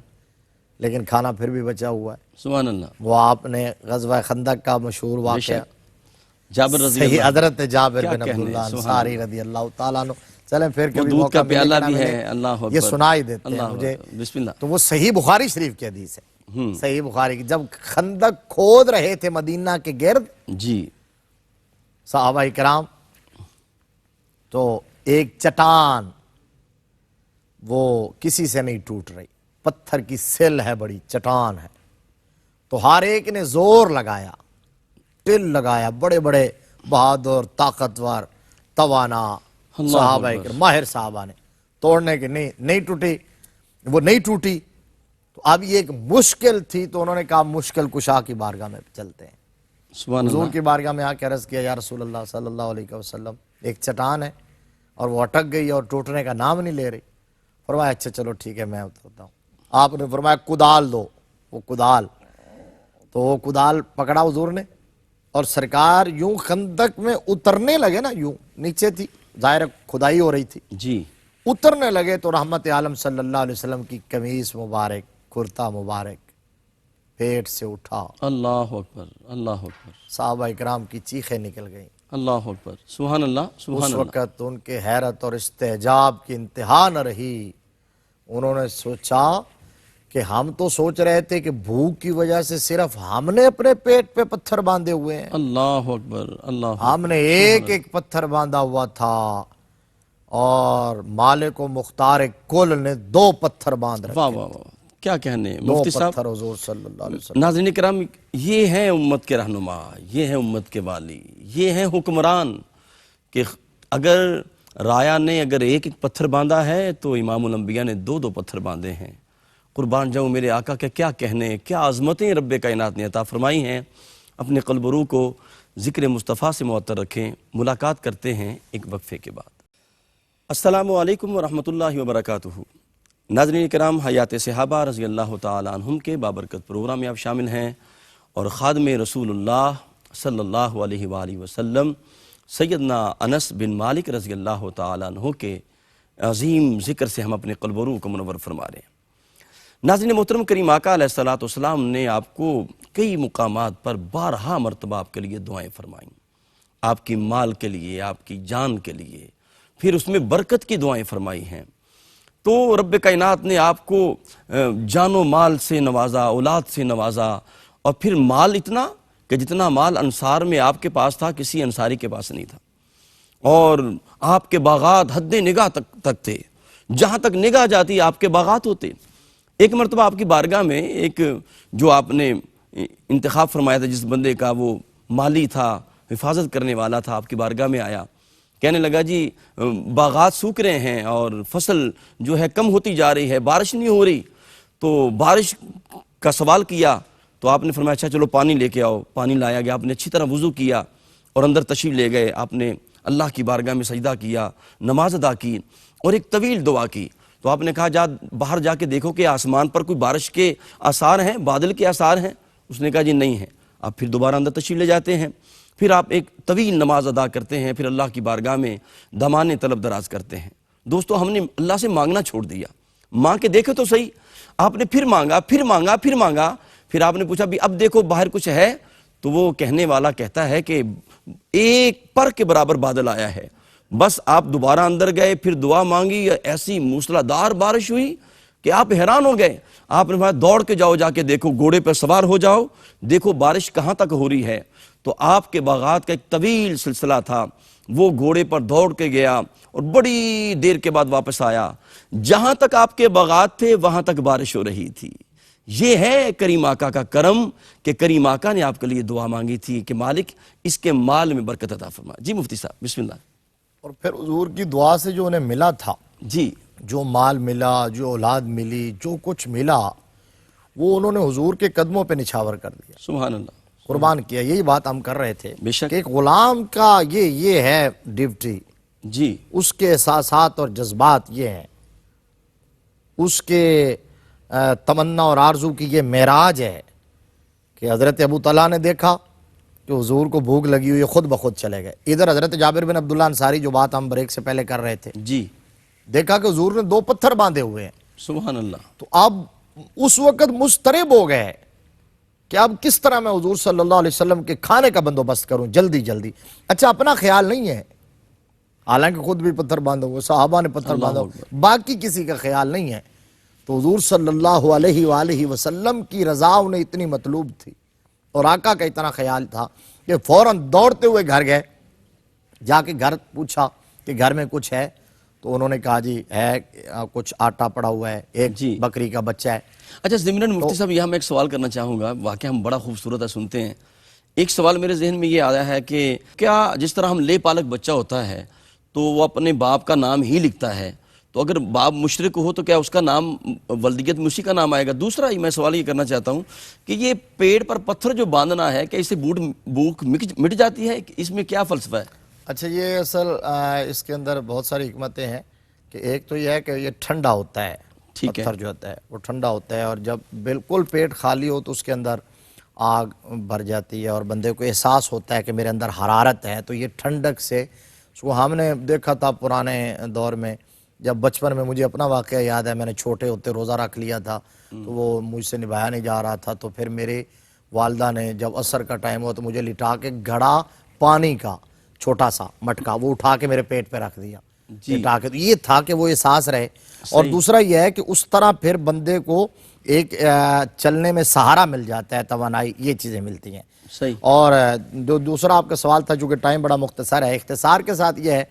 لیکن کھانا پھر بھی بچا ہوا ہے. سبحان اللہ. وہ آپ نے غزوہ خندق کا مشہور واقعہ جابر رضی صحیح اللہ. حضرت جابر کیا بن کہنے، عبداللہ سبحان انصاری رضی اللہ تعالیٰ عنہ. چلیں پھر وہ کبھی دودھ موقع کا ملے پیالہ گا بھی نہ ہے. ملے. اللہ اکبر. یہ سنا ہی دیتے ہیں اللہ مجھے. اکبر. بسم اللہ. تو وہ صحیح بخاری شریف کی حدیث ہے. صحیح بخاری کی، جب خندق کھود رہے تھے مدینہ کے گرد جی صحابہ کرام، تو ایک چٹان وہ کسی سے نہیں ٹوٹ رہی، پتھر کی سل ہے، بڑی چٹان ہے. تو ہر ایک نے زور لگایا، ٹل لگایا، بڑے بڑے بہادر طاقتور توانا صحابہ کرام، ماہر صحابہ نے توڑنے کے نہیں ٹوٹی، وہ نہیں ٹوٹی. تو اب یہ ایک مشکل تھی تو انہوں نے کہا مشکل کشا کی بارگاہ میں چلتے ہیں. سبحان حضور اللہ. کی بارگاہ میں آ کے عرض کیا یا رسول اللہ صلی اللہ علیہ وسلم ایک چٹان ہے اور وہ اٹک گئی اور ٹوٹنے کا نام نہیں لے رہی. فرمایا اچھا چلو ٹھیک ہے میں اترتا ہوں. آپ نے فرمایا کدال دو. وہ کدال، تو وہ کدال پکڑا حضور نے اور سرکار یوں خندق میں اترنے لگے نا، یوں نیچے تھی ظاہر کھدائی ہو رہی تھی، جی اترنے لگے تو رحمت عالم صلی اللہ علیہ وسلم کی قمیص مبارک، کرتا مبارک پیٹ سے اٹھا. اللہ اکبر. اللہ اکبر. صحابہ اکرام کی چیخیں نکل گئیں. اللہ اکبر. سبحان اللہ سبحان اس اللہ. وقت ان کے حیرت اور استعجاب کی انتہا نہ رہی. انہوں نے سوچا کہ ہم تو سوچ رہے تھے کہ بھوک کی وجہ سے صرف ہم نے اپنے پیٹ پہ پتھر باندھے ہوئے ہیں، اللہ اکبر. اللہ ہم نے ایک پتھر باندھا ہوا تھا اور مالک و مختار کل نے 2 پتھر باندھ رکھے. واہ واہ واہ. کیا کہنے 2 مفتی صاحب. پتھر حضور صلی اللہ علیہ وسلم. ناظرین کرام، یہ ہیں امت کے رہنما، یہ ہیں امت کے والی، یہ ہیں حکمران کہ اگر رایا نے اگر ایک پتھر باندھا ہے تو امام الانبیاء نے 2 پتھر باندھے ہیں. قربان جاؤں میرے آقا کے کیا کہنے، کیا عظمتیں رب کائنات نے عطا فرمائی ہیں۔ اپنے قلب و روح کو ذکر مصطفیٰ سے معطر رکھیں۔ ملاقات کرتے ہیں ایک وقفے کے بعد۔ السلام علیکم ورحمۃ اللہ وبرکاتہ۔ ناظرین کرام، حیات صحابہ رضی اللہ تعالی عنہم کے بابرکت پروگرام میں آپ شامل ہیں، اور خادم رسول اللہ صلی اللہ علیہ وآلہ وسلم سیدنا انس بن مالک رضی اللہ تعالی عنہ کے عظیم ذکر سے ہم اپنے قلب و روح کو منور فرما رہے ہیں۔ ناظرین محترم، کریم آقا علیہ السلام نے آپ کو کئی مقامات پر بارہا مرتبہ آپ کے لیے دعائیں فرمائیں، آپ کی مال کے لیے، آپ کی جان کے لیے، پھر اس میں برکت کی دعائیں فرمائی ہیں۔ تو رب کائنات نے آپ کو جان و مال سے نوازا، اولاد سے نوازا، اور پھر مال اتنا کہ جتنا مال انصار میں آپ کے پاس تھا کسی انصاری کے پاس نہیں تھا، اور آپ کے باغات حد نگاہ تک تھے، جہاں تک نگاہ جاتی آپ کے باغات ہوتے۔ ایک مرتبہ آپ کی بارگاہ میں ایک جو آپ نے انتخاب فرمایا تھا جس بندے کا، وہ مالی تھا، حفاظت کرنے والا تھا، آپ کی بارگاہ میں آیا، کہنے لگا جی باغات سوکھ رہے ہیں اور فصل جو ہے کم ہوتی جا رہی ہے، بارش نہیں ہو رہی۔ تو بارش کا سوال کیا تو آپ نے فرمایا اچھا چلو پانی لے کے آؤ۔ پانی لایا گیا، آپ نے اچھی طرح وضو کیا اور اندر تشریف لے گئے، آپ نے اللہ کی بارگاہ میں سجدہ کیا، نماز ادا کی اور ایک طویل دعا کی۔ تو آپ نے کہا باہر جا کے دیکھو کہ آسمان پر کوئی بارش کے آثار ہیں، بادل کے آثار ہیں؟ اس نے کہا جی نہیں ہیں۔ آپ پھر دوبارہ اندر تشریف لے جاتے ہیں، پھر آپ ایک طویل نماز ادا کرتے ہیں، پھر اللہ کی بارگاہ میں دامانِ طلب دراز کرتے ہیں۔ دوستو، ہم نے اللہ سے مانگنا چھوڑ دیا، مانگ کے دیکھو تو صحیح۔ آپ نے پھر مانگا، پھر مانگا، پھر مانگا، پھر آپ نے پوچھا بھی اب دیکھو باہر کچھ ہے؟ تو وہ کہنے والا کہتا ہے کہ ایک پر کے برابر بادل آیا ہے۔ بس آپ دوبارہ اندر گئے، پھر دعا مانگی، ایسی موسلا دار بارش ہوئی کہ آپ حیران ہو گئے۔ آپ نے فرمایا دوڑ کے جاؤ، جا کے دیکھو، گھوڑے پر سوار ہو جاؤ، دیکھو بارش کہاں تک ہو رہی ہے۔ تو آپ کے باغات کا ایک طویل سلسلہ تھا، وہ گھوڑے پر دوڑ کے گیا اور بڑی دیر کے بعد واپس آیا، جہاں تک آپ کے باغات تھے وہاں تک بارش ہو رہی تھی۔ یہ ہے کریم آقا کا کرم کہ کریم آقا نے آپ کے لیے دعا مانگی تھی کہ مالک اس کے مال میں برکت عطا فرما۔ جی مفتی صاحب بسم اللہ۔ اور پھر حضور کی دعا سے جو انہیں ملا تھا، جی، جو مال ملا، جو اولاد ملی، جو کچھ ملا، وہ انہوں نے حضور کے قدموں پہ نچھاور کر دیا، سبحان اللہ، قربان کیا۔ یہی بات ہم کر رہے تھے بے شک۔ کہ ایک غلام کا یہ ہے ڈیوٹی، جی، اس کے احساسات اور جذبات یہ ہیں، اس کے تمنا اور آرزو کی یہ معراج ہے کہ حضرت ابو طلحہ نے دیکھا کہ حضور کو بھوک لگی ہوئی ہے، خود بخود چلے گئے۔ ادھر حضرت جابر بن عبداللہ انصاری، جو بات ہم بریک سے پہلے کر رہے تھے، جی، دیکھا کہ حضور نے 2 پتھر باندھے ہوئے ہیں۔ سبحان اللہ، تو اب اس وقت مضطرب ہو گئے کہ اب کس طرح میں حضور صلی اللہ علیہ وسلم کے کھانے کا بندوبست کروں جلدی جلدی۔ اچھا، اپنا خیال نہیں ہے، حالانکہ خود بھی پتھر باندھے ہوئے، صحابہ نے پتھر اللہ باندھا، اکبر۔ باقی کسی کا خیال نہیں ہے۔ تو حضور صلی اللہ علیہ وآلہ وسلم کی رضا انہیں اتنی مطلوب تھی اور آقا کا اتنا خیال تھا کہ فوراً دوڑتے ہوئے گھر گئے، جا کے گھر پوچھا کہ گھر میں کچھ ہے؟ تو انہوں نے کہا جی ہے، کچھ آٹا پڑا ہوا ہے، ایک جی، بکری کا بچہ ہے۔ اچھا ضمناً مفتی صاحب یہاں میں ایک سوال کرنا چاہوں گا، واقعہ ہم بڑا خوبصورت ہے سنتے ہیں۔ ایک سوال میرے ذہن میں یہ آیا ہے کہ کیا جس طرح ہم لے پالک بچہ ہوتا ہے تو وہ اپنے باپ کا نام ہی لکھتا ہے، تو اگر باپ مشرک ہو تو کیا اس کا نام ولدیت میں اسی کا نام آئے گا؟ دوسرا میں سوال یہ کرنا چاہتا ہوں کہ یہ پیڑ پر پتھر جو باندھنا ہے، کیا اس سے بھوک مٹ جاتی ہے؟ اس میں کیا فلسفہ ہے؟ اچھا، یہ اصل اس کے اندر بہت ساری حکمتیں ہیں کہ ایک تو یہ ہے کہ یہ ٹھنڈا ہوتا ہے، ٹھیک ہے، پتھر جو ہوتا ہے وہ ٹھنڈا ہوتا ہے، اور جب بالکل پیٹ خالی ہو تو اس کے اندر آگ بھر جاتی ہے اور بندے کو احساس ہوتا ہے کہ میرے اندر حرارت ہے، تو یہ ٹھنڈک سے اس کو ہم نے دیکھا تھا پرانے دور میں، جب بچپن میں مجھے اپنا واقعہ یاد ہے، میں نے چھوٹے ہوتے روزہ رکھ لیا تھا تو وہ مجھ سے نبھایا نہیں جا رہا تھا، تو پھر میرے والدہ نے جب عصر کا ٹائم ہوا تو مجھے لٹا کے گھڑا پانی کا چھوٹا سا مٹکا وہ اٹھا کے میرے پیٹ پہ رکھ دیا، لٹا کے۔ تو یہ تھا کہ وہ احساس رہے، اور دوسرا یہ ہے کہ اس طرح پھر بندے کو ایک چلنے میں سہارا مل جاتا ہے، توانائی، یہ چیزیں ملتی ہیں۔ صحیح۔ اور جو دوسرا آپ کا سوال تھا، چونکہ ٹائم بڑا مختصر ہے، اختصار کے ساتھ یہ ہے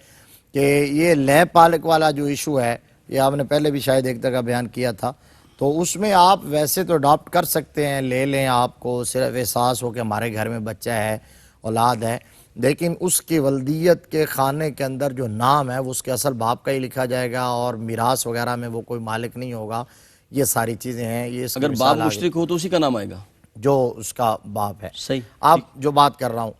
کہ یہ لے پالک والا جو ایشو ہے، یہ آپ نے پہلے بھی شاید ایک جگہ بیان کیا تھا، تو اس میں آپ ویسے تو اڈاپٹ کر سکتے ہیں، لے لیں، آپ کو صرف احساس ہو کہ ہمارے گھر میں بچہ ہے، اولاد ہے، لیکن اس کی ولدیت کے خانے کے اندر جو نام ہے وہ اس کے اصل باپ کا ہی لکھا جائے گا، اور میراث وغیرہ میں وہ کوئی مالک نہیں ہوگا۔ یہ ساری چیزیں ہیں. یہ اس کی اگر مثال باپ آ گئی. مشرک ہو تو اسی کا نام آئے گا. جو اس کا باپ ہے. صحیح. آپ جو بات کر رہا ہوں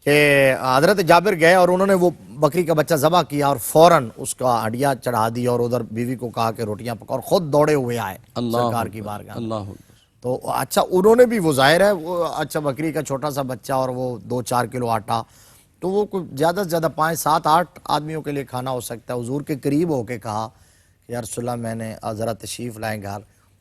کہ حضرت جابر گئے اور انہوں نے وہ بکری کا بچہ ذبح کیا اور فوراً اس کا ہڈیاں چڑھا دی اور ادھر بیوی کو کہا کہ روٹیاں پکا، اور خود دوڑے ہوئے آئے سرکار کی بارگاہ میں. اللہ اکبر. تو اچھا انہوں نے بھی، وہ ظاہر ہے وہ اچھا بکری کا چھوٹا سا بچہ اور وہ 2-4 کلو آٹا، تو وہ کوئی زیادہ سے زیادہ 5-7-8 آدمیوں کے لیے کھانا ہو سکتا ہے. حضور کے قریب ہو کے کہا کہ یا رسول اللہ میں نے ذرا تشریف لائیں گھر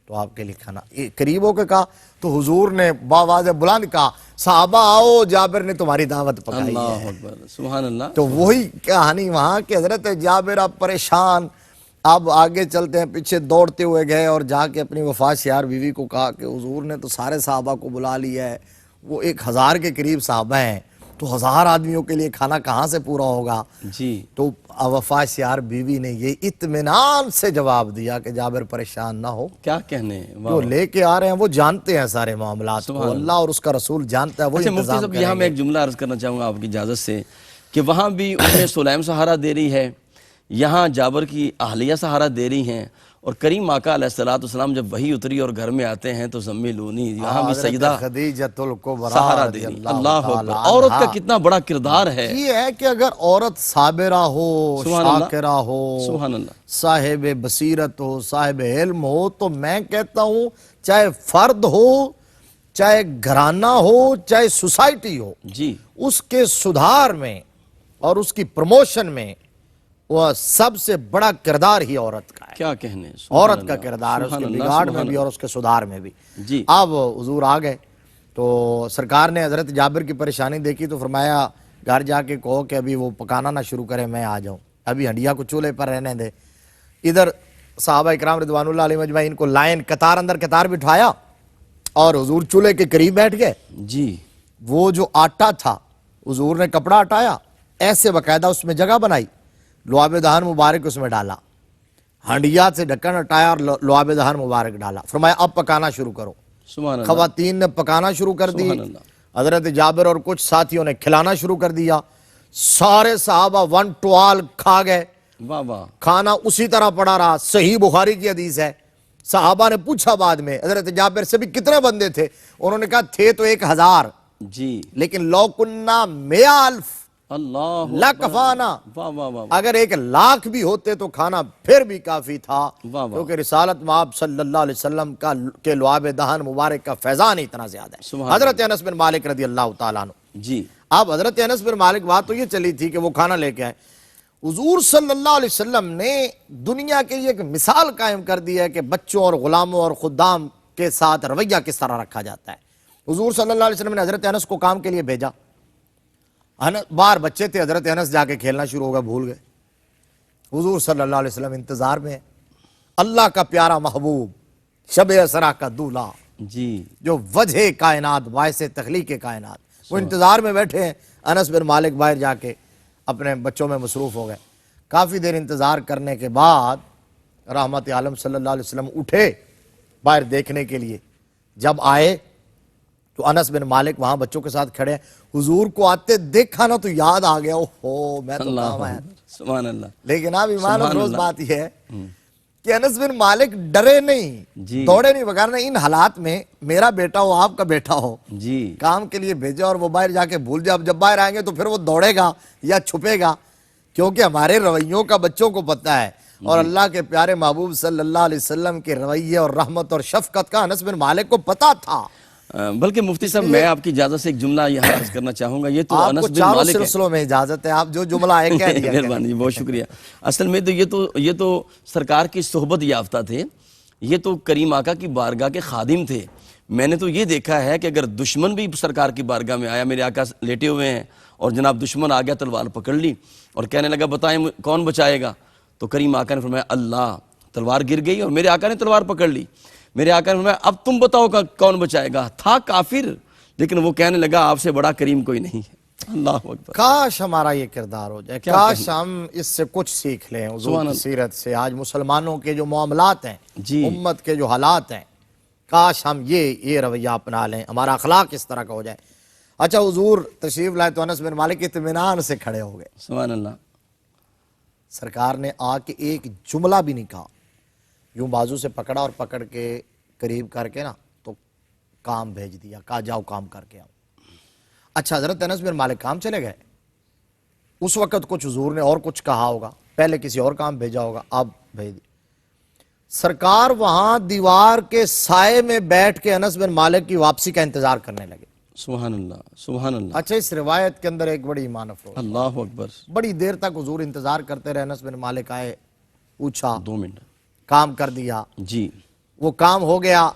تو آپ کے لیے کھانا. قریب ہو کے کہا تو حضور نے باواز بلند کہا صحابہ آؤ، جابر نے تمہاری دعوت پکائی اللہ ہے. اکبر. سبحان اللہ. تو وہی کہانی وہاں کہ حضرت جابر اب پریشان، اب آگے چلتے ہیں، پیچھے دوڑتے ہوئے گئے اور جا کے اپنی وفات یار بیوی کو کہا کہ حضور نے تو سارے صحابہ کو بلا لیا ہے، وہ 1000 کے قریب صحابہ ہیں، تو 1000 آدمیوں کے لیے کھانا کہاں سے پورا ہوگا. جی. تو وفات یار بیوی نے یہ اطمینان سے جواب دیا کہ جابر پریشان نہ ہو، کیا کہنے. جو لے کے آ رہے ہیں وہ جانتے ہیں سارے معاملات کو، اللہ اور اس کا رسول جانتا ہے، وہ اچھا مفتی انتظام صاحب، کریں یہاں گے. میں ایک جملہ عرض کرنا چاہوں گا آپ کی اجازت سے کہ وہاں بھی ام سلیم سہارا دے رہی ہے، یہاں جابر کی اہلیہ سہارا دے رہی ہیں، اور کریم آقا علیہ السلام جب وحی اتری اور گھر میں آتے ہیں تو زملونی، یہاں بھی سیدہ خدیجۃ الکبریٰ سہارا دے رہی. اللہ اکبر. عورت کا کتنا بڑا کردار ہے. یہ ہے کہ اگر عورت صابرہ ہو، سبحان اللہ. شاکرہ ہو، سبحان اللہ. صاحب بصیرت ہو، صاحب علم ہو، تو میں کہتا ہوں چاہے فرد ہو، چاہے گھرانہ ہو، چاہے سوسائٹی ہو، جی. اس کے سدھار میں اور اس کی پروموشن میں وہ سب سے بڑا کردار ہی عورت کا ہے. کیا کہنے. عورت کا کردار ہے، اس کے بگاڑ میں بھی اور اس کے سدھار میں بھی. جی. اب حضور آ گئے تو سرکار نے حضرت جابر کی پریشانی دیکھی تو فرمایا گھر جا کے کہو کہ ابھی وہ پکانا نہ شروع کرے، میں آ جاؤں، ابھی ہنڈیا کو چولہے پر رہنے دے. ادھر صحابہ اکرام رضوان اللہ علیہ مجمعین کو لائن قطار اندر قطار بٹھایا اور حضور چولہے کے قریب بیٹھ گئے. جی. وہ جو آٹا تھا حضور نے کپڑا ہٹایا، ایسے باقاعدہ اس میں جگہ بنائی، لعاب دہن مبارک اس میں ڈالا، ہنڈیا سے ڈھکن ہٹایا اور لعاب دہن مبارک ڈالا. فرمایا اب پکانا شروع کرو. سبحان اللہ. خواتین نے پکانا شروع کر دی، سبحان اللہ. حضرت جابر اور کچھ ساتھیوں نے کھلانا شروع کر دیا. سارے صحابہ ون ٹوال کھا گئے. واہ واہ. کھانا اسی طرح پڑا رہا. صحیح بخاری کی حدیث ہے. صحابہ نے پوچھا بعد میں حضرت جابر سے بھی کتنے بندے تھے، انہوں نے کہا تھے تو 1000، جی. لیکن لو کننا 100,000 اللہ لکفانا، واہ واہ واہ. اگر 1,00,000 بھی ہوتے تو کھانا پھر بھی کافی تھا، واہ واہ. کیونکہ رسالت مآب صلی اللہ علیہ وسلم کے لعاب دہن مبارک کا فیضان اتنا زیادہ ہے. سبحان حضرت انس بن مالک رضی اللہ تعالیٰ عنہ. جی. اب حضرت انس بن مالک بات تو یہ چلی تھی کہ وہ کھانا لے کے آئے. حضور صلی اللہ علیہ وسلم نے دنیا کے لیے ایک مثال قائم کر دی ہے کہ بچوں اور غلاموں اور خدام کے ساتھ رویہ کس طرح رکھا جاتا ہے. حضور صلی اللہ علیہ وسلم نے حضرت انس کو کام کے لیے بھیجا. باہر بچے تھے، حضرت انس جا کے کھیلنا شروع ہو گیا، بھول گئے. حضور صلی اللہ علیہ وسلم انتظار میں ہے. اللہ کا پیارا محبوب، شب اسرا کا دولہا، جی. جو وجہ کائنات، باعث تخلیق کائنات، وہ انتظار میں بیٹھے ہیں. انس بن مالک باہر جا کے اپنے بچوں میں مصروف ہو گئے. کافی دیر انتظار کرنے کے بعد رحمت عالم صلی اللہ علیہ وسلم اٹھے باہر دیکھنے کے لیے. جب آئے تو انس بن مالک وہاں بچوں کے ساتھ کھڑے ہیں. حضور کو آتے دیکھا نا تو یاد آ گیا، اوہو میں تو کام آیا. سبحان اللہ. لیکن اب ایمان افروز بات یہ ہے کہ انس بن مالک ڈرے نہیں، دوڑے نہیں، وغیرہ. ان حالات میں میرا بیٹا ہو، آپ کا بیٹا ہو، جی. کام کے لیے بھیجا اور وہ باہر جا کے بھول جائے. اب جب باہر آئیں گے تو پھر وہ دوڑے گا یا چھپے گا، کیونکہ ہمارے رویوں کا بچوں کو پتہ ہے، اور اللہ کے پیارے محبوب صلی اللہ علیہ وسلم کے رویے اور رحمت اور شفقت کا انس بن مالک کو پتہ تھا. بلکہ مفتی صاحب میں آپ کی اجازت سے ایک جملہ یہاں عرض کرنا چاہوں گا. یہ تو آپ انس کو بن چاروں مالک ہے. سلسلوں میں اجازت ہے، آپ جو جملہ ہے کہہ دیا. مہربانی، بہت شکریہ. اصل میں تو یہ تو سرکار کی صحبت یافتہ تھے، یہ تو کریم آقا کی بارگاہ کے خادم تھے. میں نے تو یہ دیکھا ہے کہ اگر دشمن بھی سرکار کی بارگاہ میں آیا، میرے آقا لیٹے ہوئے ہیں اور جناب دشمن آ گیا، تلوار پکڑ لی اور کہنے لگا بتائیں کون بچائے گا، تو کریم آقا نے فرمایا اللہ. تلوار گر گئی اور میرے آقا نے تلوار پکڑ لی. میرے آقا نے فرمایا اب تم بتاؤ کون بچائے گا. تھا کافر، لیکن وہ کہنے لگا آپ سے بڑا کریم کوئی نہیں ہے. اللہ اکبر. کاش ہمارا یہ کردار ہو جائے، کاش ہم اس سے کچھ سیکھ لیں حضور کی سیرت سے. آج مسلمانوں کے جو معاملات ہیں، امت کے جو حالات ہیں، کاش ہم یہ رویہ اپنا لیں، ہمارا اخلاق اس طرح کا ہو جائے. اچھا حضور تشریف لائے تو انس بن مالک اطمینان سے کھڑے ہو گئے. سبحان اللہ. سرکار نے آ کے ایک جملہ بھی نہیں کہا. یوں بازو سے پکڑا اور پکڑ کے قریب کر کے نا تو کام بھیج دیا، کہا جاؤ کام کر کے آؤ۔ اچھا حضرت انس بن مالک کام چلے گئے، اس وقت کچھ حضور نے اور کچھ کہا ہوگا، پہلے کسی اور کام بھیجا ہوگا، اب بھیج دی۔ سرکار وہاں دیوار کے سائے میں بیٹھ کے انس بن مالک کی واپسی کا انتظار کرنے لگے۔ سبحان اللہ سبحان اللہ، اچھا اس روایت کے اندر ایک بڑی ایمان افروز، اللہ اکبر۔ بڑی دیر تک حضور انتظار کرتے رہے، انس بن مالک آئے، پوچھا، 2 منٹ کام کر دیا، جی۔ وہ کام ہو گیا،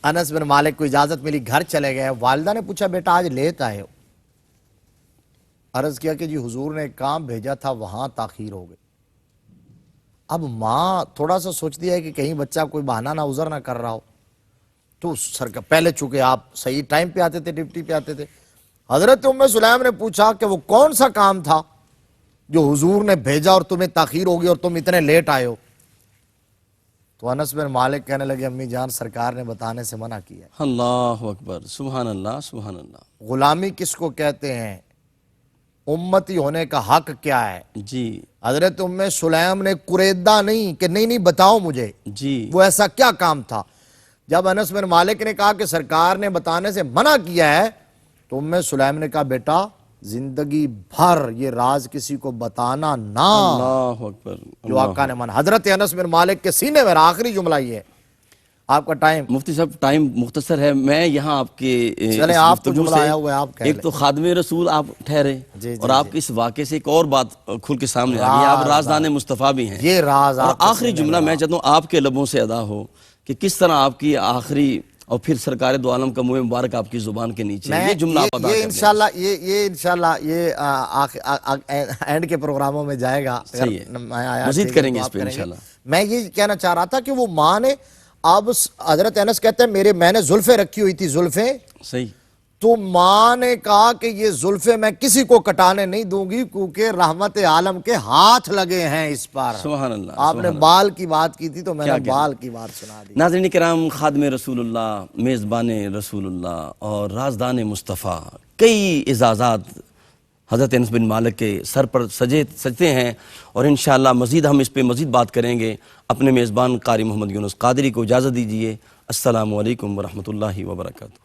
انس بن مالک کو اجازت ملی، گھر چلے گئے۔ والدہ نے پوچھا بیٹا آج لیٹ آئے ہو؟ عرض کیا کہ جی حضور نے ایک کام بھیجا تھا وہاں تاخیر ہو گئی۔ اب ماں تھوڑا سا سوچتی ہے کہ کہیں بچہ کوئی بہانہ نہ عذر نہ کر رہا ہو، تو پہلے چونکہ آپ صحیح ٹائم پہ آتے تھے، ڈپٹی پہ آتے تھے۔ حضرت ام سلیم نے پوچھا کہ وہ کون سا کام تھا جو حضور نے بھیجا اور تمہیں تاخیر ہوگی اور تم اتنے لیٹ آئے ہو؟ تو انس بن مالک کہنے لگے امی جان سرکار نے بتانے سے منع کیا ہے۔ اللہ اکبر، سبحان اللہ سبحان اللہ۔ غلامی کس کو کہتے ہیں، امتی ہونے کا حق کیا ہے؟ جی حضرت ام سلیم نے قریدہ نہیں کہ نہیں بتاؤ مجھے جی، وہ ایسا کیا کام تھا۔ جب انس بن مالک نے کہا کہ سرکار نے بتانے سے منع کیا ہے تو ام سلیم نے کہا بیٹا زندگی بھر یہ راز کسی کو بتانا نہ، اللہ اکبر۔ جو آقا نے منع۔ حضرت انس بن مالک کے سینے میں آخری جملہ یہ ہے۔ آپ کا ٹائم مفتی صاحب ٹائم مختصر ہے، میں یہاں آپ کے چلیں، اس آپ کو گفتگو جملہ سے آیا ہوا ہے، آپ کہہ ایک لیں۔ تو خادم رسول آپ ٹھہرے جی اور آپ کے اس واقعے سے ایک اور بات کھل کے سامنے آ گئی، آپ رازدان مصطفیٰ بھی ہیں۔ یہ راز اور آپ کے آخری جملہ میں چاہتا ہوں آپ کے لبوں سے ادا ہو کہ کس طرح آپ کی آخری اور پھر سرکار دو عالم کا منہ مبارک آپ کی زبان کے نیچے ہے، یہ جملہ آپ ادا یہ کر دیں۔ انشاءاللہ یہ انشاءاللہ یہ اینڈ کے پروگراموں میں جائے گا، اگر صحیح ہے، میں آیا مزید ٹھیک ہے کریں گے تو اس آپ پہ کریں گے۔ انشاءاللہ۔ میں یہ کہنا چاہ رہا تھا کہ وہ ماں نے اب حضرت انس کہتے ہیں میں نے زلفیں رکھی ہوئی تھی، زلفیں، صحیح، تو ماں نے کہا کہ یہ زلفیں میں کسی کو کٹانے نہیں دوں گی کیونکہ رحمت عالم کے ہاتھ لگے ہیں اس پر۔ سبحان اللہ۔ آپ نے بال کی بات کی تھی تو میں نے کیا بال کی بات سنا دی۔ ناظرین کرام، خادم رسول اللہ، میزبان رسول اللہ اور رازدان مصطفیٰ، کئی اعزازات حضرت انس بن مالک کے سر پر سجتے ہیں اور انشاءاللہ مزید ہم اس پہ مزید بات کریں گے۔ اپنے میزبان قاری محمد یونس قادری کو اجازت دیجیے۔ السلام علیکم ورحمۃ اللہ وبرکاتہ۔